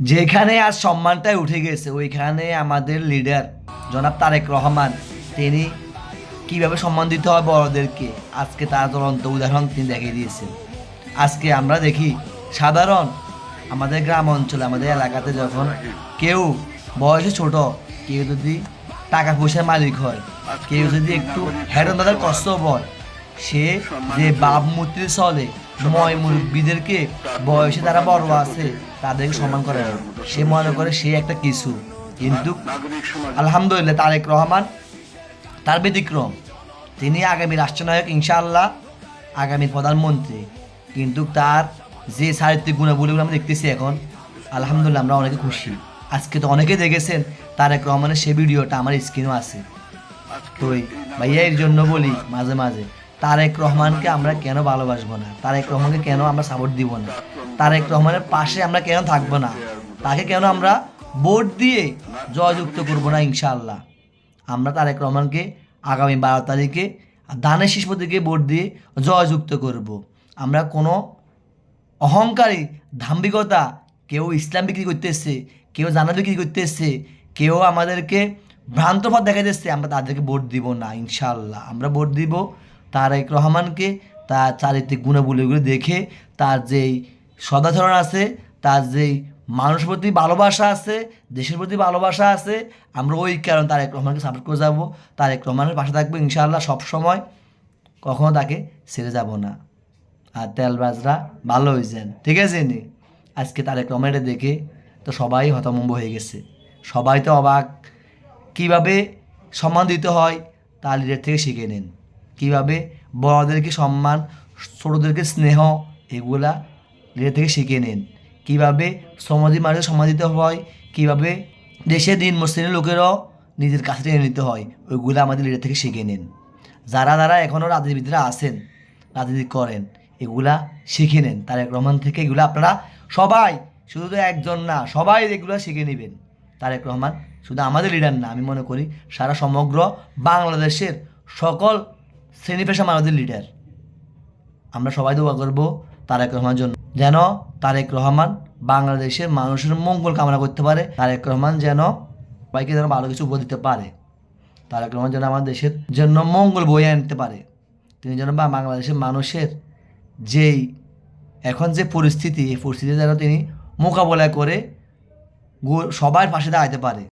যেখানে আজ সম্মানটাই উঠে গেছে ওইখানে আমাদের লিডার জনাব তারেক রহমান তিনি কিভাবে সম্মান দিতে হয় বড়দেরকে আজকে তার জ্বলন্ত উদাহরণ তিনি দেখিয়ে দিয়েছেন। আজকে আমরা দেখি সাধারণ আমাদের গ্রাম অঞ্চলে আমাদের এলাকাতে যখন কেউ বয়সে ছোট, কেউ যদি টাকা পয়সার মালিক হয়, কেউ যদি একটু হেরন দাদার কষ্ট হয়, সে যে বাপ মূর্তি চলে ময় মুরব্বীদেরকে বয়সে তারা বড় আছে তাদেরকে সম্মান করে না। সে মনে করে সে একটা কিছু, কিন্তু আলহামদুলিল্লাহ তারেক রহমান তার ব্যতিক্রম। তিনি আগামী রাষ্ট্রনায়ক ইনশাআল্লাহ, আগামী প্রধানমন্ত্রী। কিন্তু তার যে চারিত্রিক গুণাবলীগুলো আমরা দেখতেছি এখন, আলহামদুলিল্লাহ আমরা অনেকে খুশি। আজকে তো অনেকেই দেখেছেন তারেক রহমানের সে ভিডিওটা আমার স্ক্রিনও আছে। তো ভাইয়া এর জন্য বলি মাঝে মাঝে তারেক রহমানকে আমরা কেন ভালোবাসবো না, তারেক রহমানকে কেন আমরা সাপোর্ট দিব না, তারেক রহমানের পাশে আমরা কেন থাকবো না, তাকে কেন আমরা ভোট দিয়ে জয়যুক্ত করবো না। ইনশাআল্লাহ আমরা তারেক রহমানকে আগামী 12 তারিখে দানের শীষ প্রতীকে ভোট দিয়ে জয়যুক্ত করব। আমরা কোনো অহংকারী দাম্ভিকতা, কেউ ইসলাম বিক্রি করতেছে, কেউ জানা বিক্রি করতেছে, কেউ আমাদেরকে ভ্রান্ত পথ দেখা যাচ্ছে, আমরা তাদেরকে ভোট দিব না। ইনশাআল্লাহ আমরা ভোট দিব তারেক রহমানকে, তার চারিত্রিক গুণাবলীগুলো দেখে, তার যেই সদাচরণ আছে, তার যেই মানুষের প্রতি ভালোবাসা আছে, দেশের প্রতি ভালোবাসা আছে, আমরা ওই কারণ তারেক রহমানকে সাপোর্ট করে যাব। তারেক রহমানের পাশে থাকবো ইনশাআল্লাহ সবসময়, কখনো তাকে ছেড়ে যাব না। আর তেলবাজরা ভালো হয়েছেন, ঠিক আছে নি। আজকে তারেক রহমানটা দেখে তো সবাই হতভম্ব হয়ে গেছে, সবাই তো অবাক। কিভাবে সম্মান দিতে হয় তা লিডার থেকে শিখে নিন, কিভাবে বড়দেরকে সম্মান, ছোটোদেরকে স্নেহ, এগুলা লিডার থেকে শিখে নিন। কিভাবে সমাজের মানুষের সম্মান দিতে হয়, কিভাবে দেশে দিন মুসলিমের লোকেরাও নিজের কাছে টেনে নিতে হয়, ওইগুলো আমাদের লিডার থেকে শিখে নিন। যারা যারা এখনও রাজনীতিবিদরা আছেন, রাজনীতি করেন, এগুলা শিখে নেন তারেক রহমান থেকে। এগুলো আপনারা সবাই, শুধু তো একজন না, সবাই এগুলো শিখে নেবেন। তারেক রহমান শুধু আমাদের লিডার না, আমি মনে করি সারা সমগ্র বাংলাদেশের সকল শ্রেণী পেশা মানুষদের লিডার। আমরা সবাই দোয়া করবো তারেক রহমানের জন্য, যেন তারেক রহমান বাংলাদেশের মানুষের মঙ্গল কামনা করতে পারে। তারেক রহমান যেন সবাইকে যেন ভালো কিছু উপহার দিতে পারে। তারেক রহমান যেন আমাদের দেশের জন্য মঙ্গল বয়ে আনতে পারে। তিনি যেন বাংলাদেশের মানুষের যেই এখন যে পরিস্থিতি, এই পরিস্থিতি যেন তিনি মোকাবেলা করে সবার পাশে দাঁড়াতে পারে।